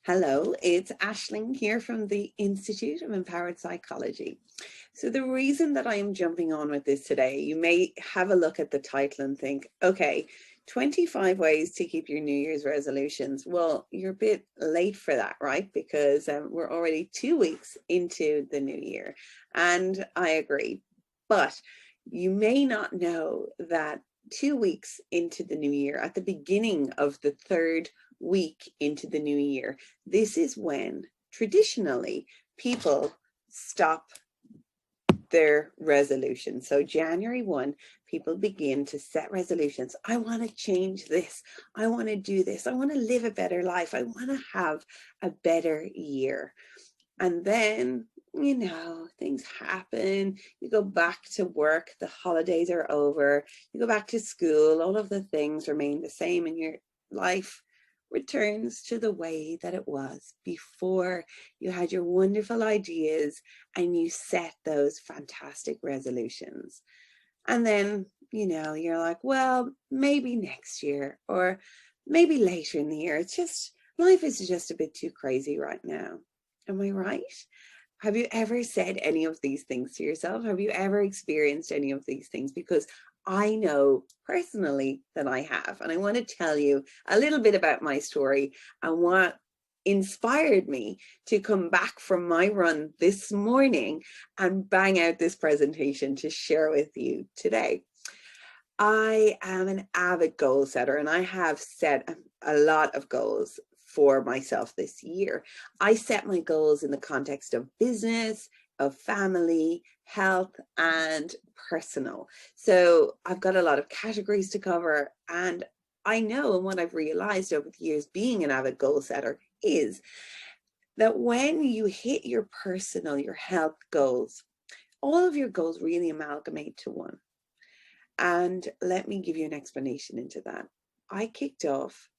Hello, it's Aisling here from the Institute of Empowered Psychology. So the reason that I am jumping on with this today, you may have a look at the title and think, okay, 25 ways to keep your New Year's resolutions. Well, you're a bit late for that, right? Because we're already 2 weeks into the new year. And I agree. But you may not know that 2 weeks into the new year, at the beginning of the third week into the new year, this is when traditionally people stop their resolution. So January 1, people begin to set resolutions. I want to change this. I want to do this. I want to live a better life. I want to have a better year. And then, things happen. You go back to work. The holidays are over. You go back to school. All of the things remain the same, and your life returns to the way that it was before you had your wonderful ideas and you set those fantastic resolutions. And then, you're like, well, maybe next year or maybe later in the year. It's just, life is just a bit too crazy right now. Am I right? Have you ever said any of these things to yourself? Have you ever experienced any of these things? Because I know personally that I have. And I want to tell you a little bit about my story and what inspired me to come back from my run this morning and bang out this presentation to share with you today. I am an avid goal setter, and I have set a lot of goals for myself this year. I set my goals in the context of business, of family, health, and personal. So I've got a lot of categories to cover, and I know, and what I've realized over the years being an avid goal setter is that when you hit your personal, your health goals, all of your goals really amalgamate to one. And let me give you an explanation into that. I kicked off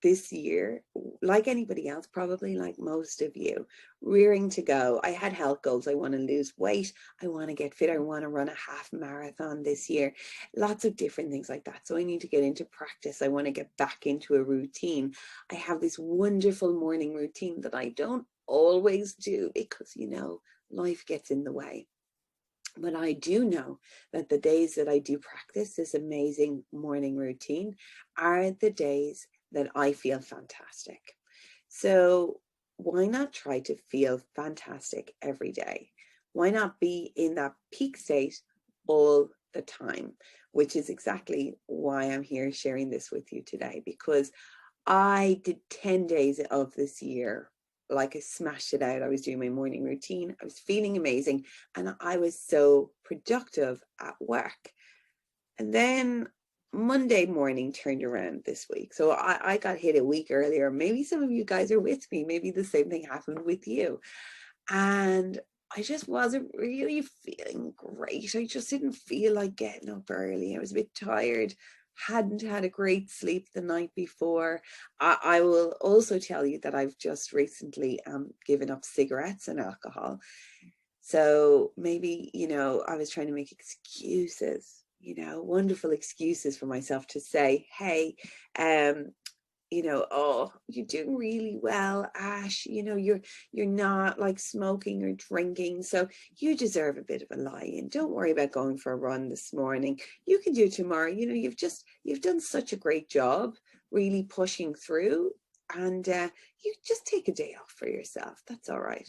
this year, like anybody else, probably like most of you, rearing to go. I had health goals. I want to lose weight. I want to get fit. I want to run a half marathon this year. Lots of different things like that. So I need to get into practice. I want to get back into a routine. I have this wonderful morning routine that I don't always do because, life gets in the way. But I do know that the days that I do practice this amazing morning routine are the days that I feel fantastic. So why not try to feel fantastic every day? Why not be in that peak state all the time? Which is exactly why I'm here sharing this with you today, because I did 10 days of this year. Like I smashed it out. I was doing my morning routine. I was feeling amazing. And I was so productive at work. And then Monday morning turned around this week. So I got hit a week earlier. Maybe some of you guys are with me. Maybe the same thing happened with you. And I just wasn't really feeling great. I just didn't feel like getting up early. I was a bit tired. Hadn't had a great sleep the night before. I will also tell you that I've just recently given up cigarettes and alcohol. So maybe, I was trying to make excuses, wonderful excuses for myself to say, hey, oh, you're doing really well, Ash. You're not like smoking or drinking, so you deserve a bit of a lie-in. Don't worry about going for a run this morning. You can do tomorrow. You've done such a great job really pushing through, and you just take a day off for yourself. That's all right.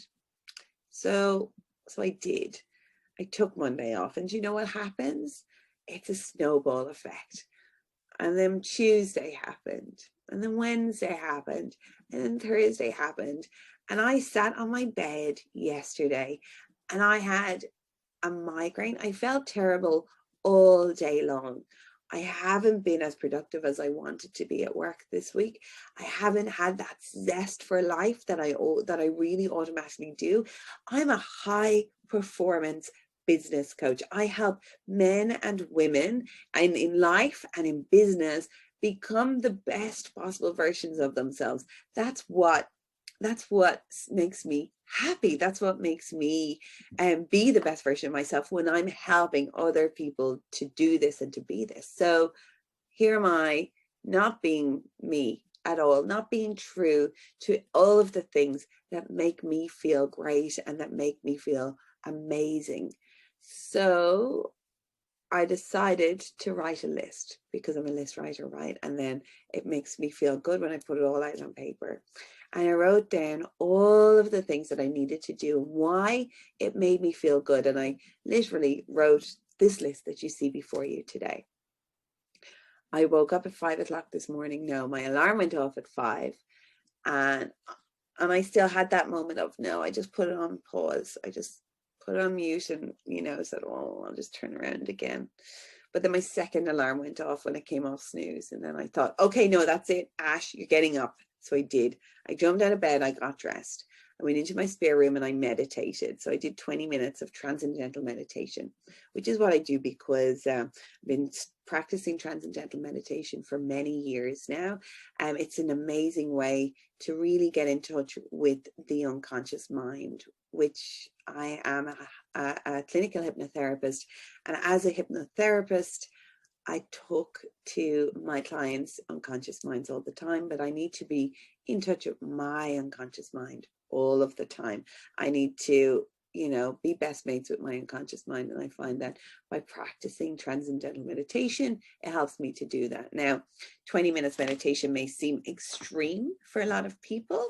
So I did. I took Monday off, and you know what happens? It's a snowball effect. And then Tuesday happened, and then Wednesday happened, and then Thursday happened. And I sat on my bed yesterday and I had a migraine. I felt terrible all day long. I haven't been as productive as I wanted to be at work this week. I haven't had that zest for life that I really automatically do. I'm a high performance business coach. I help men and women and in life and in business become the best possible versions of themselves. That's what makes me happy. That's what makes me be the best version of myself when I'm helping other people to do this and to be this. So here am I, not being me, at all, not being true to all of the things that make me feel great and that make me feel amazing. So I decided to write a list because I'm a list writer, right? And then it makes me feel good when I put it all out on paper. And I wrote down all of the things that I needed to do and why it made me feel good. And I literally wrote this list that you see before you today. I woke up at 5 o'clock this morning. No, my alarm went off at 5. And I still had that moment of, no, I just put it on pause. I just put it on mute and, said, oh, I'll just turn around again. But then my second alarm went off when it came off snooze. And then I thought, okay, no, that's it. Ash, you're getting up. So I did. I jumped out of bed. I got dressed. I went into my spare room and I meditated. So I did 20 minutes of transcendental meditation, which is what I do because I've been practicing transcendental meditation for many years now. It's an amazing way to really get in touch with the unconscious mind, which I am a clinical hypnotherapist. And as a hypnotherapist, I talk to my clients' unconscious minds all the time, but I need to be in touch with my unconscious mind all of the time. I need to, be best mates with my unconscious mind. And I find that by practicing transcendental meditation, it helps me to do that. Now, 20 minutes meditation may seem extreme for a lot of people.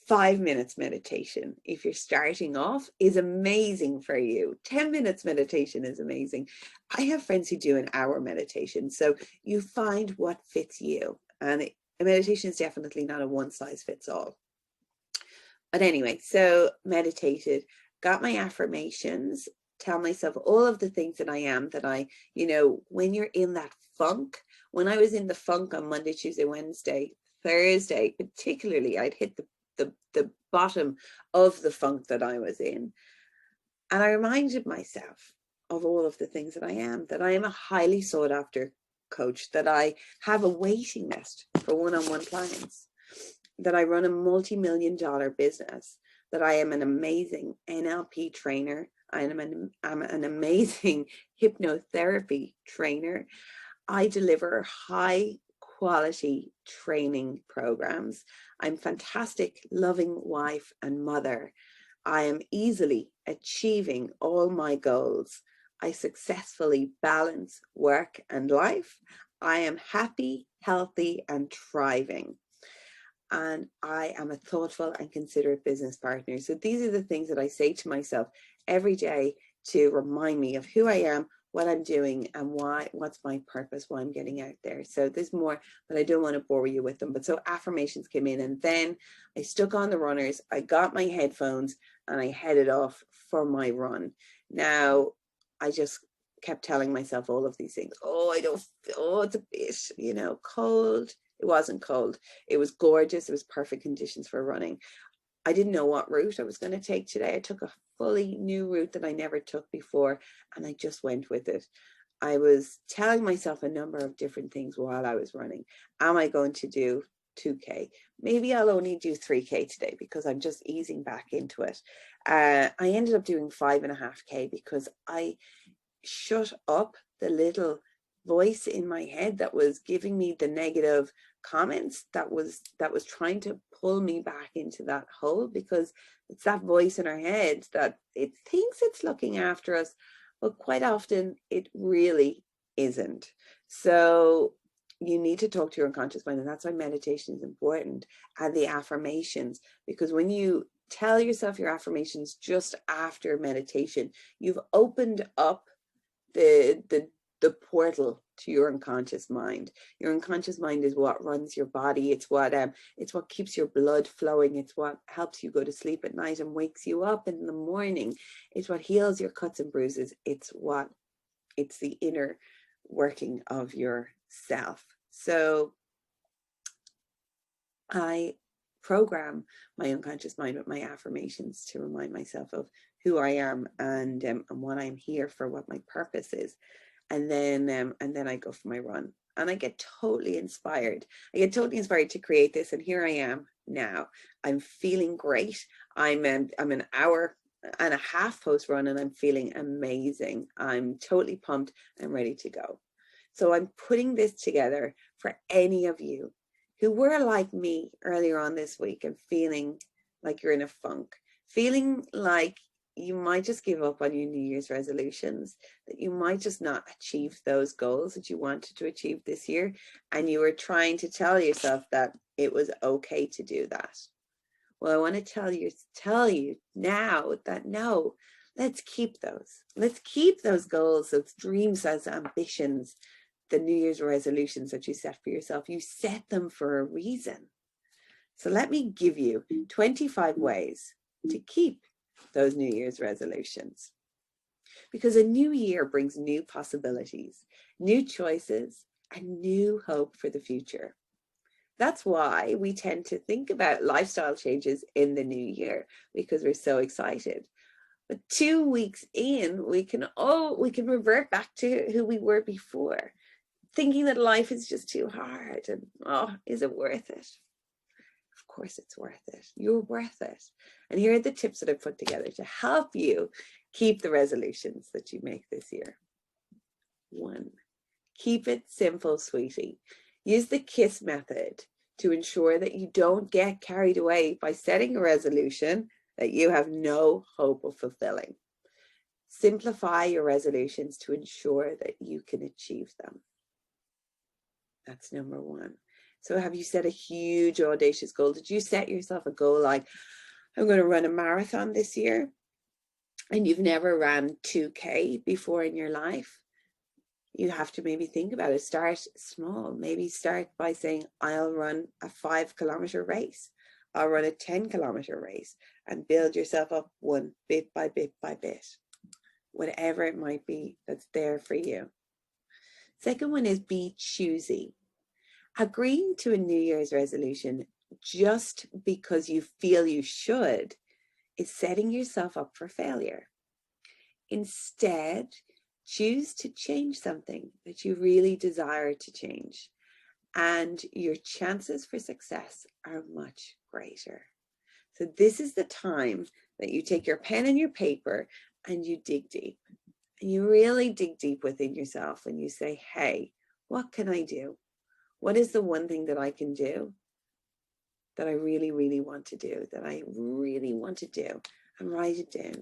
5 minutes meditation, if you're starting off, is amazing for you. 10 minutes meditation is amazing. I have friends who do an hour meditation. So you find what fits you. And meditation is definitely not a one size fits all. But anyway, so meditated, got my affirmations, tell myself all of the things that I am, that I, when you're in that funk, when I was in the funk on Monday, Tuesday, Wednesday, Thursday, particularly, I'd hit the bottom of the funk that I was in. And I reminded myself of all of the things that I am a highly sought after coach, that I have a waiting list for one-on-one clients, that I run a multi-million-dollar business, that I am an amazing NLP trainer. I'm an amazing hypnotherapy trainer. I deliver high quality training programs. I'm fantastic, loving wife and mother. I am easily achieving all my goals. I successfully balance work and life. I am happy, healthy, and thriving. And I am a thoughtful and considerate business partner. So these are the things that I say to myself every day to remind me of who I am, what I'm doing, and what's my purpose, why I'm getting out there. So there's more, but I don't want to bore you with them. But so affirmations came in, and then I stuck on the runners, I got my headphones, and I headed off for my run. Now, I just kept telling myself all of these things. Oh, it's a bit, cold. It wasn't cold. It was gorgeous. It was perfect conditions for running. I didn't know what route I was going to take today. I took a fully new route that I never took before, and I just went with it. I was telling myself a number of different things while I was running. Am I going to do 2K? Maybe I'll only do 3K today because I'm just easing back into it. I ended up doing 5.5K because I shut up the little voice in my head that was giving me the negative comments, that was trying to pull me back into that hole, because it's that voice in our head that it thinks it's looking after us, but quite often it really isn't. So you need to talk to your unconscious mind, and that's why meditation is important, and the affirmations, because when you tell yourself your affirmations just after meditation, you've opened up the portal to your unconscious mind. Your unconscious mind is what runs your body. It's what keeps your blood flowing. It's what helps you go to sleep at night and wakes you up in the morning. It's what heals your cuts and bruises. It's the inner working of yourself. So I program my unconscious mind with my affirmations to remind myself of who I am and what I'm here for, what my purpose is. And then I go for my run, and I get totally inspired. I get totally inspired to create this, and here I am now. I'm feeling great. I'm an hour and a half post run, and I'm feeling amazing. I'm totally pumped and ready to go. So I'm putting this together for any of you who were like me earlier on this week and feeling like you're in a funk, feeling like you might just give up on your New Year's resolutions, that you might just not achieve those goals that you wanted to achieve this year, and you were trying to tell yourself that it was okay to do that. Well, I want to tell you now that no, let's keep those. Let's keep those goals, those dreams, those ambitions, the New Year's resolutions that you set for yourself. You set them for a reason. So let me give you 25 ways to keep those New Year's resolutions. Because a new year brings new possibilities, new choices, and new hope for the future. That's why we tend to think about lifestyle changes in the new year, because we're so excited. But 2 weeks in, we can revert back to who we were before, thinking that life is just too hard and, oh, is it worth it? Of course it's worth it. You're worth it. And here are the tips that I put together to help you keep the resolutions that you make this year. 1, keep it simple, sweetie. Use the KISS method to ensure that you don't get carried away by setting a resolution that you have no hope of fulfilling. Simplify your resolutions to ensure that you can achieve them. That's number 1. So have you set a huge, audacious goal? Did you set yourself a goal like, I'm going to run a marathon this year, and you've never ran 2K before in your life? You have to maybe think about it. Start small. Maybe start by saying, I'll run a 5-kilometer race. I'll run a 10-kilometer race, and build yourself up one bit by bit by bit. Whatever it might be that's there for you. Second one is be choosy. Agreeing to a New Year's resolution just because you feel you should is setting yourself up for failure. Instead, choose to change something that you really desire to change, and your chances for success are much greater. So this is the time that you take your pen and your paper and you dig deep. And you really dig deep within yourself and you say, hey, what can I do? What is the one thing that I can do that I really, really want to do, that I really want to do? And write it down.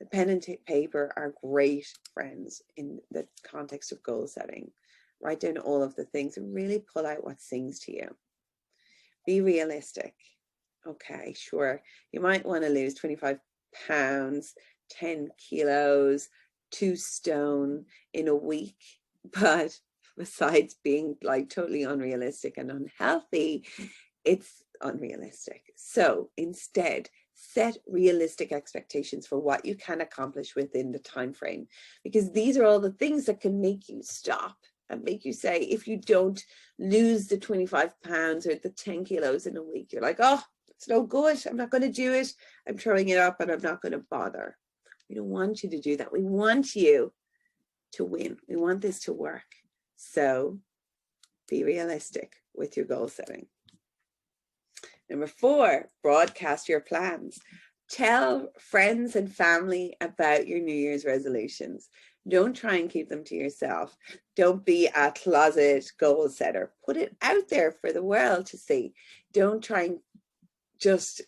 The pen and paper are great friends in the context of goal setting. Write down all of the things and really pull out what sings to you. Be realistic. Okay, sure. You might want to lose 25 pounds, 10 kilos, 2 stone in a week, but besides being like totally unrealistic and unhealthy, it's unrealistic. So instead, set realistic expectations for what you can accomplish within the time frame, because these are all the things that can make you stop and make you say, if you don't lose the 25 pounds or the 10 kilos in a week, you're like, oh, it's no good. I'm not going to do it. I'm throwing it up and I'm not going to bother. We don't want you to do that. We want you to win. We want this to work. So be realistic with your goal setting. Number 4, broadcast your plans. Tell friends and family about your New Year's resolutions. Don't try and keep them to yourself. Don't be a closet goal setter. Put it out there for the world to see. Don't try and just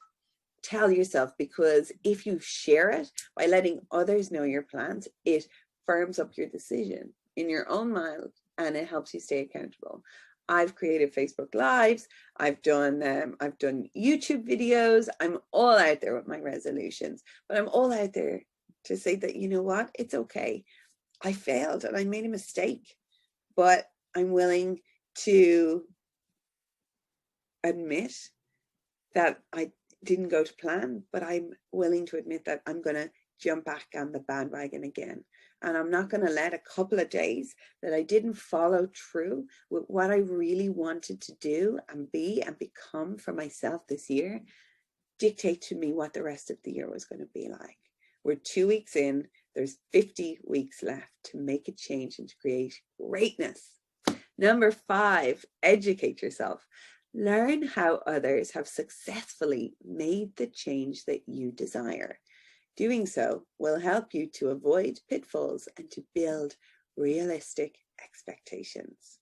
tell yourself, because if you share it by letting others know your plans, it firms up your decision in your own mind and it helps you stay accountable. I've created Facebook Lives. I've done YouTube videos. I'm all out there with my resolutions, but I'm all out there to say that, you know what, it's okay. I failed and I made a mistake, but I'm willing to admit that I didn't go to plan, but I'm willing to admit that I'm going to jump back on the bandwagon again. And I'm not going to let a couple of days that I didn't follow through with what I really wanted to do and be and become for myself this year dictate to me what the rest of the year was going to be like. We're 2 weeks in. There's 50 weeks left to make a change and to create greatness. Number 5, educate yourself. Learn how others have successfully made the change that you desire. Doing so will help you to avoid pitfalls and to build realistic expectations.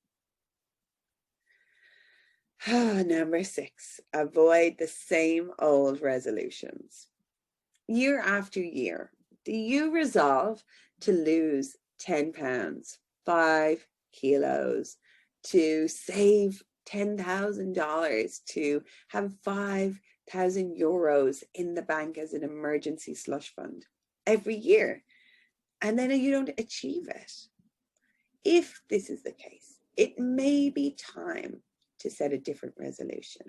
Number 6, avoid the same old resolutions. Year after year, do you resolve to lose 10 pounds, 5 kilos, to save $10,000, to have 5,000 euros in the bank as an emergency slush fund every year, and then you don't achieve it? If this is the case, it may be time to set a different resolution.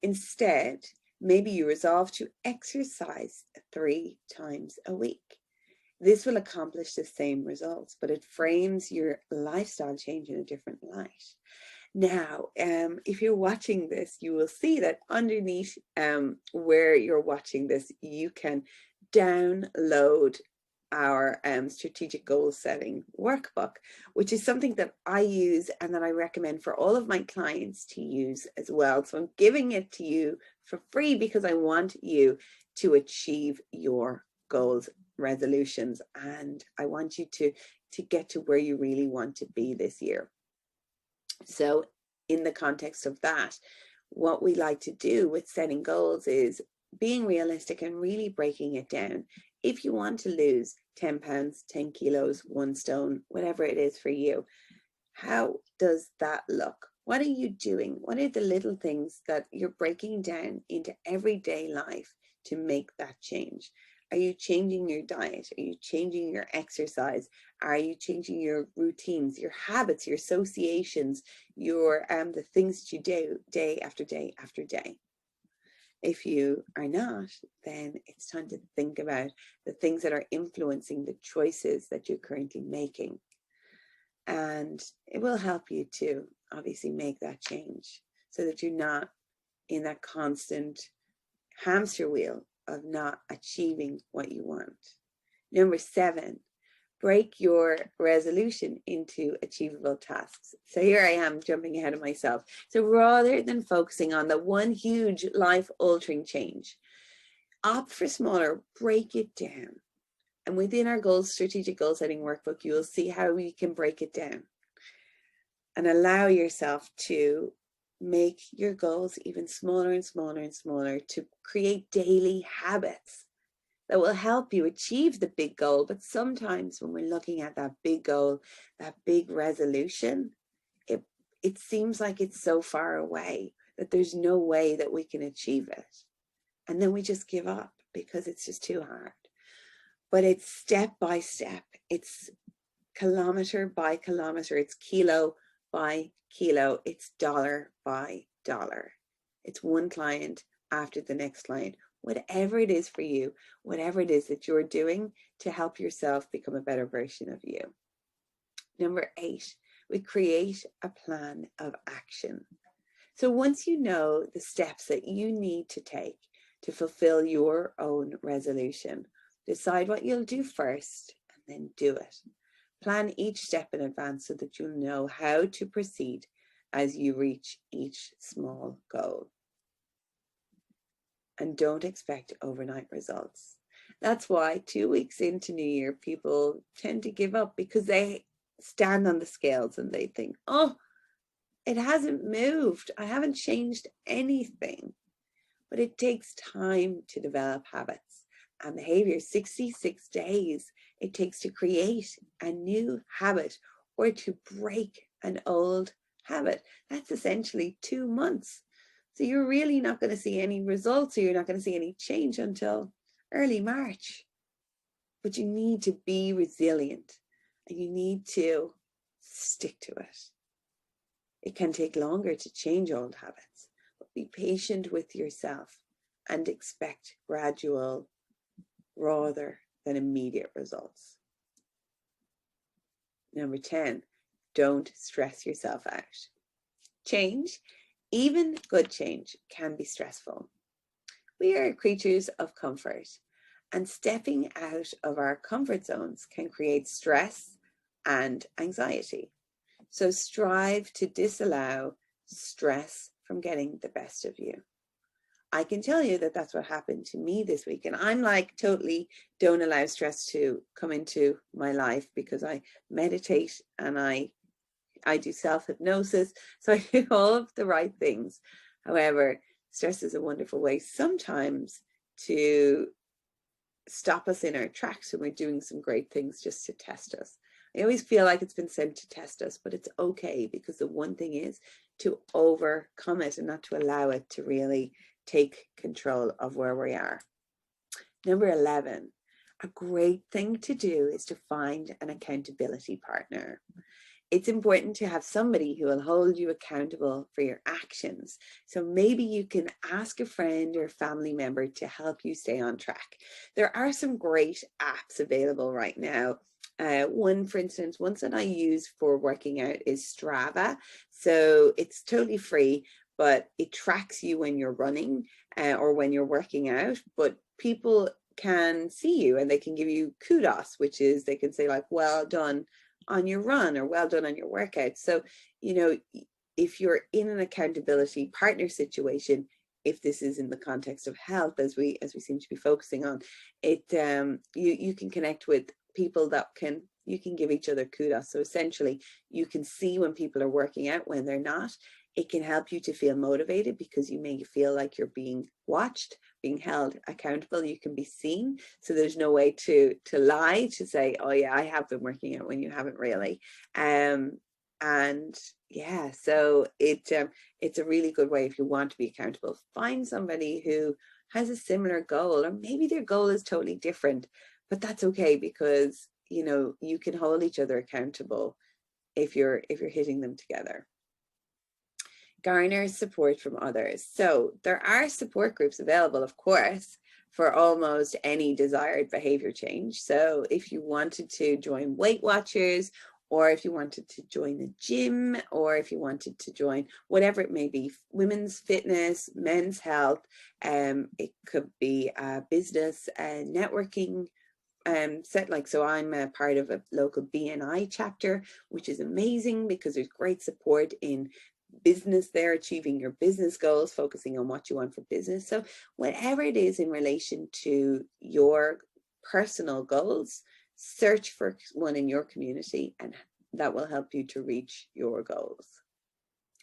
Instead, maybe you resolve to exercise 3 times a week. This will accomplish the same results, but it frames your lifestyle change in a different light. Now, if you're watching this, you will see that underneath where you're watching this, you can download our strategic goal setting workbook, which is something that I use and that I recommend for all of my clients to use as well. So I'm giving it to you for free because I want you to achieve your goals, resolutions, and I want you to get to where you really want to be this year. So in the context of that, what we like to do with setting goals is being realistic and really breaking it down. If you want to lose 10 pounds, 10 kilos, 1 stone, whatever it is for you, how does that look? What are you doing? What are the little things that you're breaking down into everyday life to make that change? Are you changing your diet? Are you changing your exercise? Are you changing your routines, your habits, your associations, your the things you do day after day after day? If you are not, then it's time to think about the things that are influencing the choices that you're currently making. And it will help you to obviously make that change so that you're not in that constant hamster wheel of not achieving what you want. Number 7, break your resolution into achievable tasks. So here I am jumping ahead of myself. So rather than focusing on the one huge life-altering change, opt for smaller, break it down. And within our goals, strategic goal setting workbook, you will see how we can break it down and allow yourself to make your goals even smaller and smaller and smaller, to create daily habits that will help you achieve the big goal. But sometimes when we're looking at that big goal, that big resolution, it seems like it's so far away that there's no way that we can achieve it. And then we just give up because it's just too hard. But it's step by step. It's kilometer by kilometer. It's kilo by kilo. It's dollar by dollar. It's one client after the next client. Whatever it is for you, whatever it is that you're doing to help yourself become a better version of you. Number 8, we create a plan of action. So once you know the steps that you need to take to fulfill your own resolution, decide what you'll do first and then do it. Plan each step in advance so that you'll know how to proceed as you reach each small goal. And don't expect overnight results. That's why 2 weeks into New Year, people tend to give up because they stand on the scales and they think, oh, it hasn't moved. I haven't changed anything. But it takes time to develop habits and behavior. 66 days it takes to create a new habit or to break an old habit. That's essentially 2 months. So you're really not going to see any results, or you're not going to see any change until early March. But you need to be resilient and you need to stick to it. It can take longer to change old habits, but be patient with yourself and expect gradual rather than immediate results. Number 10, don't stress yourself out. Change, even good change, can be stressful. We are creatures of comfort, and stepping out of our comfort zones can create stress and anxiety. So strive to disallow stress from getting the best of you. I can tell you that that's what happened to me this week. And I'm like, totally don't allow stress to come into my life because I meditate and I I do self-hypnosis. So I do all of the right things. However, stress is a wonderful way sometimes to stop us in our tracks when we're doing some great things, just to test us. I always feel like it's been sent to test us, but it's okay, because the one thing is to overcome it and not to allow it to really take control of where we are. Number 11, a great thing to do is to find an accountability partner. It's important to have somebody who will hold you accountable for your actions. So maybe you can ask a friend or a family member to help you stay on track. There are some great apps available right now. One, for instance, one that I use for working out is Strava. So it's totally free, but it tracks you when you're running or when you're working out, but people can see you and they can give you kudos, which is they can say like, well done on your run, or well done on your workout. So, you know, if you're in an accountability partner situation, if this is in the context of health, as we seem to be focusing on it, you can connect with people that you can give each other kudos. So essentially, you can see when people are working out, when they're not. It can help you to feel motivated because you may feel like you're being watched, being held accountable. You can be seen. So there's no way to lie, to say, oh yeah, I have been working out, when you haven't really. And yeah, so it's a really good way if you want to be accountable. Find somebody who has a similar goal, or maybe their goal is totally different, but that's okay, because you know, you can hold each other accountable if you're hitting them together. Garner support from others. So there are support groups available, of course, for almost any desired behavior change. So if you wanted to join Weight Watchers, or if you wanted to join the gym, or if you wanted to join whatever it may be, women's fitness, men's health, it could be a business networking set, like, so I'm a part of a local BNI chapter, which is amazing because there's great support in business there, achieving your business goals, focusing on what you want for business. So whatever it is in relation to your personal goals, search for one in your community, and that will help you to reach your goals.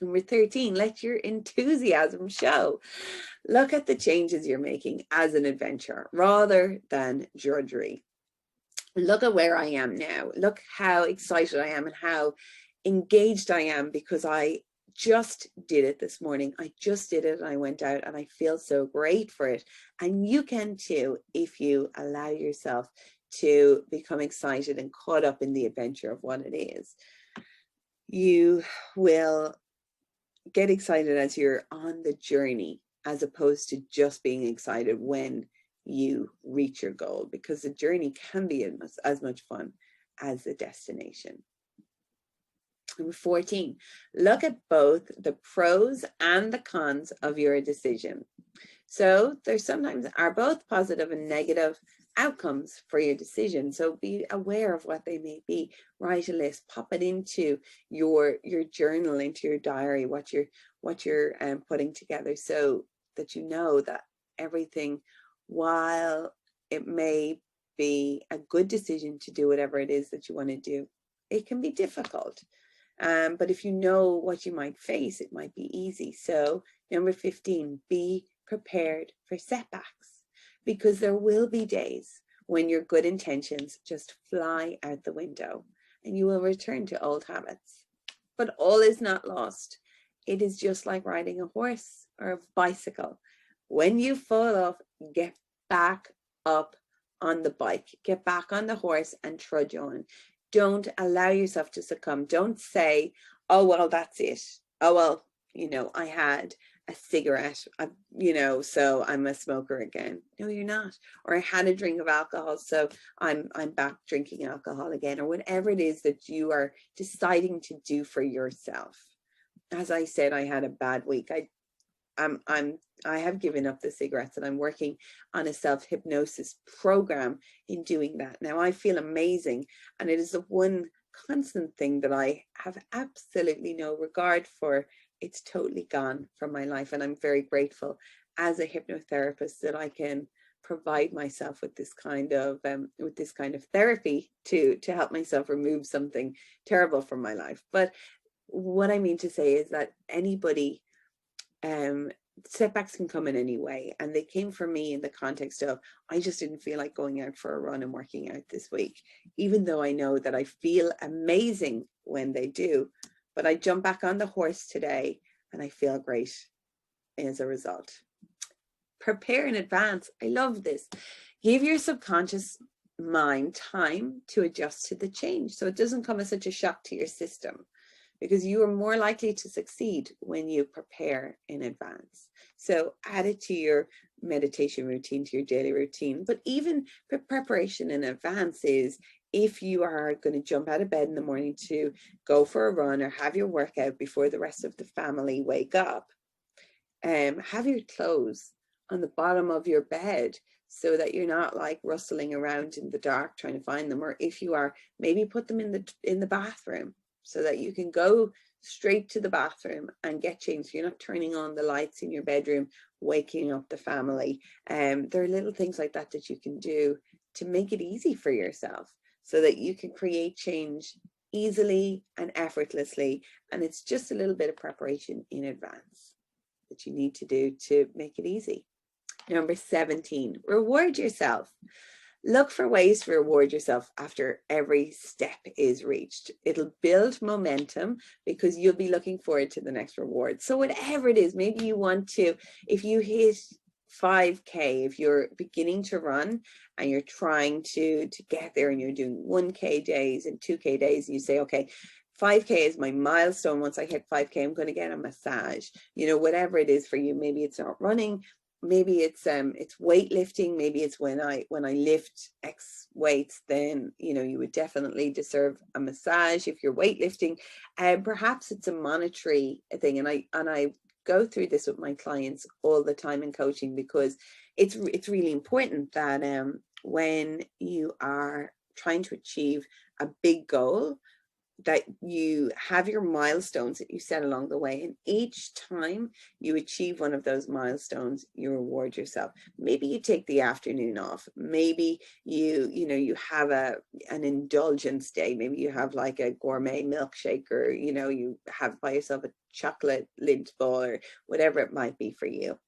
Number 13, let your enthusiasm show. Look at the changes you're making as an adventure rather than drudgery. Look at where I am now. Look how excited I am and how engaged I am, because I just did it this morning. I just did it and I went out and I feel so great for it. And you can too, if you allow yourself to become excited and caught up in the adventure of what it is. You will get excited as you're on the journey, as opposed to just being excited when you reach your goal, because the journey can be as much fun as the destination. Number 14, look at both the pros and the cons of your decision. So there sometimes are both positive and negative outcomes for your decision. So be aware of what they may be. Write a list, pop it into your journal, into your diary, what you're putting together, so that you know that everything, while it may be a good decision to do whatever it is that you want to do, it can be difficult. But if you know what you might face, it might be easy. So number 15, be prepared for setbacks, because there will be days when your good intentions just fly out the window and you will return to old habits. But all is not lost. It is just like riding a horse or a bicycle. When you fall off, get back up on the bike, get back on the horse and trudge on. Don't allow yourself to succumb. Don't say, oh, well, that's it. Oh, well, you know, I had a cigarette, you know, so I'm a smoker again. No, you're not. Or I had a drink of alcohol, so I'm back drinking alcohol again, or whatever it is that you are deciding to do for yourself. As I said, I had a bad week. I have given up the cigarettes, and I'm working on a self-hypnosis program in doing that. Now I feel amazing, and it is the one constant thing that I have absolutely no regard for. It's totally gone from my life, and I'm very grateful as a hypnotherapist that I can provide myself with this kind of therapy to help myself remove something terrible from my life. But what I mean to say is that anybody, setbacks can come in any way. And they came for me in the context of, I just didn't feel like going out for a run and working out this week, even though I know that I feel amazing when they do. But I jump back on the horse today and I feel great as a result. Prepare in advance. I love this. Give your subconscious mind time to adjust to the change, so it doesn't come as such a shock to your system, because you are more likely to succeed when you prepare in advance. So add it to your meditation routine, to your daily routine. But even preparation in advance is, if you are going to jump out of bed in the morning to go for a run or have your workout before the rest of the family wake up, have your clothes on the bottom of your bed so that you're not like rustling around in the dark trying to find them. Or if you are, maybe put them in the bathroom so that you can go straight to the bathroom and get changed. You're not turning on the lights in your bedroom, waking up the family. There are little things like that that you can do to make it easy for yourself so that you can create change easily and effortlessly. And it's just a little bit of preparation in advance that you need to do to make it easy. Number 17, reward yourself. Look for ways to reward yourself after every step is reached. It'll build momentum because you'll be looking forward to the next reward. So whatever it is, maybe you want to, if you hit 5K, if you're beginning to run and you're trying to get there and you're doing 1K days and 2K days, and you say, okay, 5K is my milestone. Once I hit 5K, I'm going to get a massage. You know, whatever it is for you. Maybe it's not running. Maybe it's weightlifting. Maybe it's when I lift X weights, then you would definitely deserve a massage if you're weightlifting. And perhaps it's a monetary thing. And I go through this with my clients all the time in coaching, because it's really important that when you are trying to achieve a big goal, that you have your milestones that you set along the way, and each time you achieve one of those milestones, you reward yourself. Maybe you take the afternoon off. Maybe you have an indulgence day. Maybe you have like a gourmet milkshake, or you have by yourself a chocolate Lindt ball, or whatever it might be for you.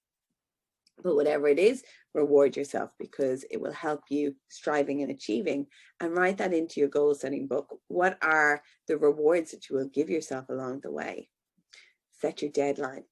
But whatever it is, reward yourself, because it will help you striving and achieving. And write that into your goal setting book. What are the rewards that you will give yourself along the way? Set your deadline.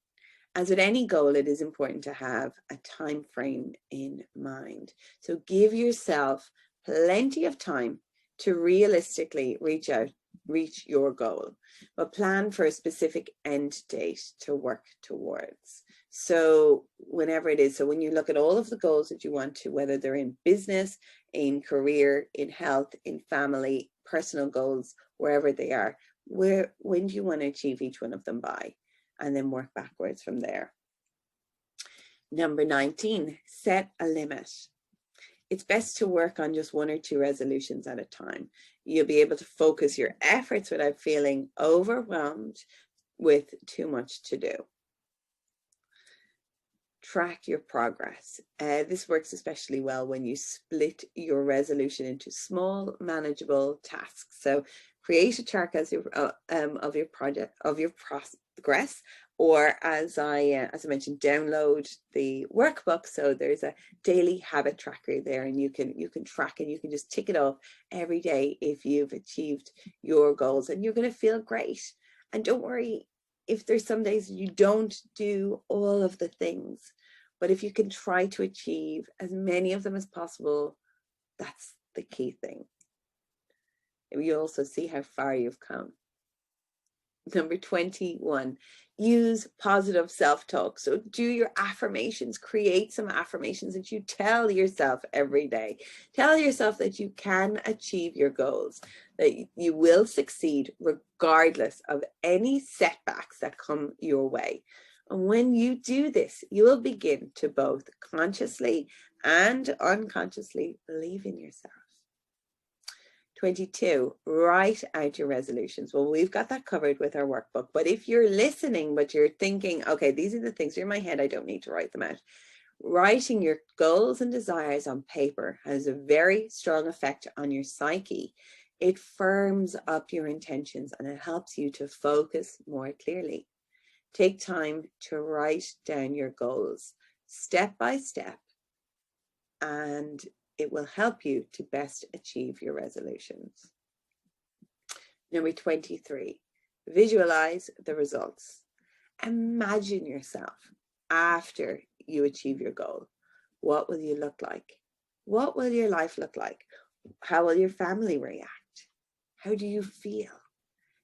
As with any goal, it is important to have a time frame in mind. So give yourself plenty of time to realistically reach your goal, but plan for a specific end date to work towards. So whenever it is, so when you look at all of the goals that you want to, whether they're in business, in career, in health, in family, personal goals, wherever they are, when do you want to achieve each one of them by? And then work backwards from there. Number 19, set a limit. It's best to work on just 1 or 2 resolutions at a time. You'll be able to focus your efforts without feeling overwhelmed with too much to do. Track your progress. This works especially well when you split your resolution into small, manageable tasks. So create a chart of your progress, or as I mentioned, download the workbook. So there's a daily habit tracker there, and you can track, and you can just tick it off every day if you've achieved your goals, and you're going to feel great. And don't worry if there's some days you don't do all of the things, but if you can try to achieve as many of them as possible, that's the key thing. You also see how far you've come. Number 21, use positive self-talk. So do your affirmations. Create some affirmations that you tell yourself every day. Tell yourself that you can achieve your goals, that you will succeed regardless of any setbacks that come your way. And when you do this, you will begin to both consciously and unconsciously believe in yourself. 22, write out your resolutions. Well, we've got that covered with our workbook, but if you're listening, but you're thinking, okay, these are the things that are in my head, I don't need to write them out. Writing your goals and desires on paper has a very strong effect on your psyche. It firms up your intentions and it helps you to focus more clearly. Take time to write down your goals step by step, and it will help you to best achieve your resolutions. Number 23, visualize the results. Imagine yourself after you achieve your goal. What will you look like? What will your life look like? How will your family react? How do you feel?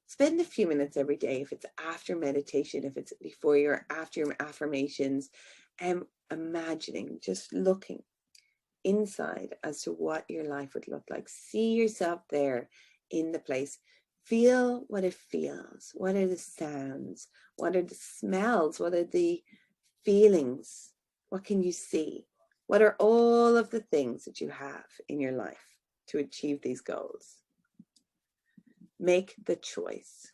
Spend a few minutes every day, if it's after meditation, if it's before or after your affirmations, imagining, just looking inside as to what your life would look like. See yourself there in the place. Feel what it feels. What are the sounds? What are the smells? What are the feelings? What can you see? What are all of the things that you have in your life to achieve these goals? Make the choice.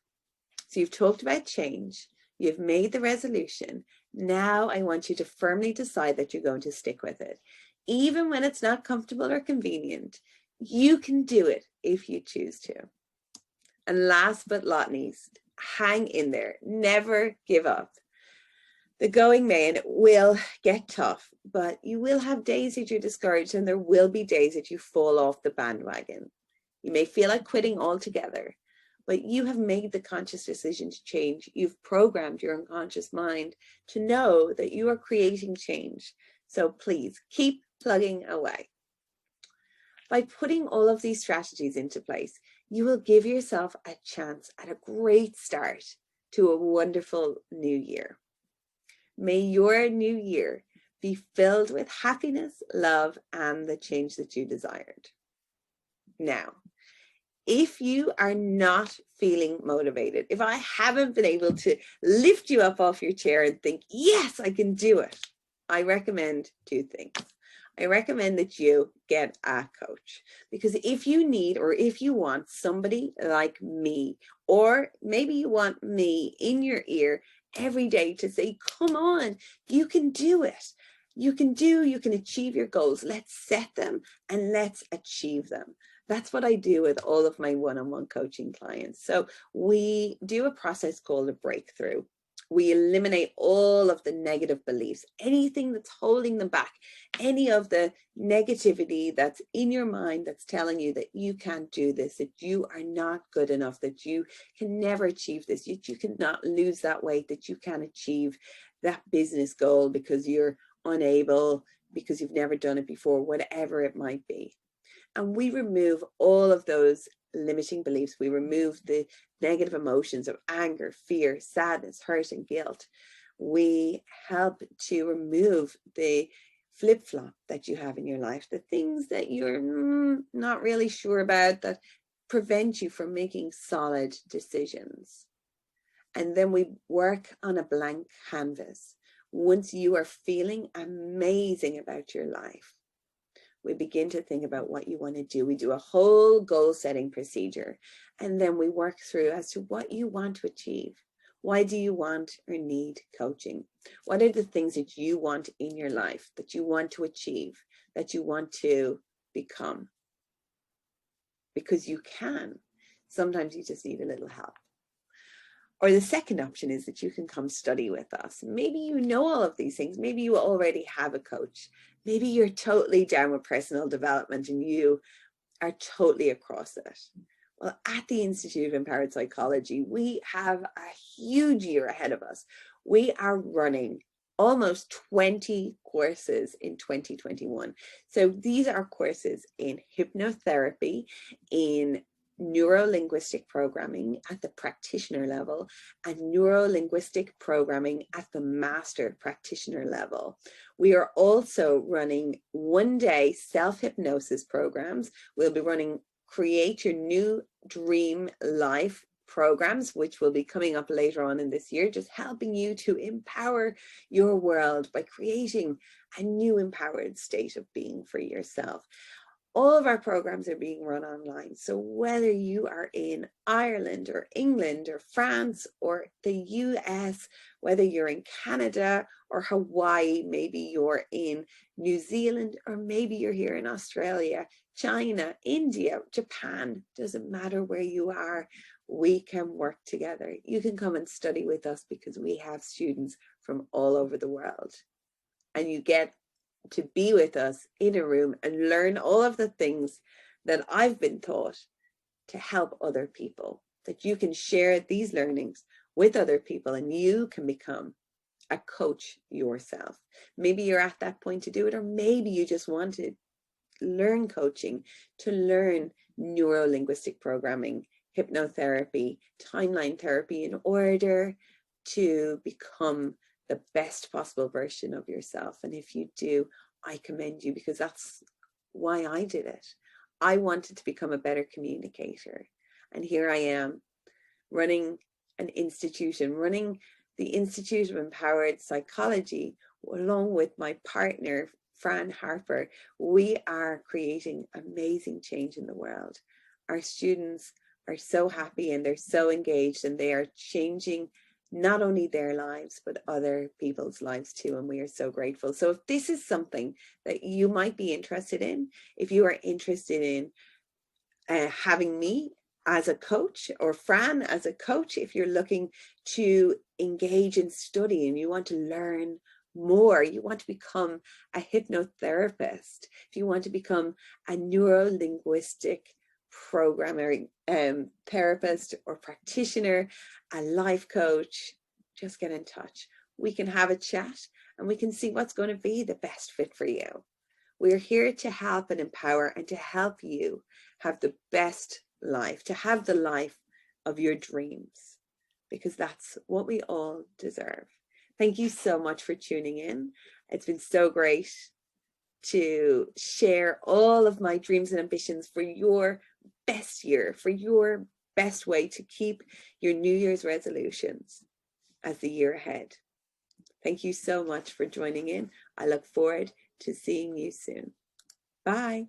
So you've talked about change. You've made the resolution. Now I want you to firmly decide that you're going to stick with it. Even when it's not comfortable or convenient, you can do it if you choose to. And last but not least, hang in there. Never give up. The going may and it will get tough, but you will have days that you're discouraged and there will be days that you fall off the bandwagon. You may feel like quitting altogether, but you have made the conscious decision to change. You've programmed your unconscious mind to know that you are creating change. So please keep plugging away. By putting all of these strategies into place, you will give yourself a chance at a great start to a wonderful new year. May your new year be filled with happiness, love, and the change that you desired. Now, if you are not feeling motivated, if I haven't been able to lift you up off your chair and think, yes, I can do it, I recommend two things. I recommend that you get a coach, because if you need or if you want somebody like me, or maybe you want me in your ear every day to say, come on, you can do it. You can achieve your goals. Let's set them and let's achieve them. That's what I do with all of my one-on-one coaching clients. So we do a process called a breakthrough. We eliminate all of the negative beliefs, anything that's holding them back, any of the negativity that's in your mind that's telling you that you can't do this, that you are not good enough, that you can never achieve this, that you cannot lose that weight, that you can't achieve that business goal because you're unable, because you've never done it before, whatever it might be. And we remove all of those limiting beliefs. We remove the negative emotions of anger, fear, sadness, hurt, and guilt. We help to remove the flip-flop that you have in your life, the things that you're not really sure about that prevent you from making solid decisions. And then we work on a blank canvas. Once you are feeling amazing about your life, we begin to think about what you want to do. We do a whole goal setting procedure, and then we work through as to what you want to achieve. Why do you want or need coaching? What are the things that you want in your life, that you want to achieve, that you want to become? Because you can. Sometimes you just need a little help. Or the second option is that you can come study with us. Maybe you know all of these things. Maybe you already have a coach. Maybe you're totally down with personal development and you are totally across it. Well, at the Institute of Empowered Psychology, we have a huge year ahead of us. We are running almost 20 courses in 2021. So these are courses in hypnotherapy, in neuro-linguistic programming at the practitioner level, and neuro-linguistic programming at the master practitioner level. We are also running one-day self-hypnosis programs. We'll be running Create Your New Dream Life programs, which will be coming up later on in this year, just helping you to empower your world by creating a new empowered state of being for yourself. All of our programs are being run online. So whether you are in Ireland or England or France or the US, whether you're in Canada or Hawaii, maybe you're in New Zealand, or maybe you're here in Australia, China, India, Japan, doesn't matter where you are, we can work together. You can come and study with us because we have students from all over the world. And you get to be with us in a room and learn all of the things that I've been taught to help other people, that you can share these learnings with other people and you can become a coach yourself. Maybe you're at that point to do it, or maybe you just want to learn coaching, to learn neuro-linguistic programming, hypnotherapy, timeline therapy in order to become the best possible version of yourself. And if you do, I commend you, because that's why I did it. I wanted to become a better communicator. And here I am running an institution, running the Institute of Empowered Psychology, along with my partner, Fran Harper. We are creating amazing change in the world. Our students are so happy and they're so engaged, and they are changing not only their lives, but other people's lives too. And we are so grateful. So if this is something that you might be interested in, if you are interested in having me as a coach, or Fran as a coach, if you're looking to engage in study and you want to learn more, you want to become a hypnotherapist, if you want to become a neuro-linguistic programming therapist or practitioner, a life coach, just get in touch. We can have a chat and we can see what's going to be the best fit for you. We're here to help and empower and to help you have the best life, to have the life of your dreams, because that's what we all deserve. Thank you so much for tuning in. It's been so great to share all of my dreams and ambitions for your best year, for your best way to keep your New Year's resolutions as the year ahead. Thank you so much for joining in. I look forward to seeing you soon. Bye.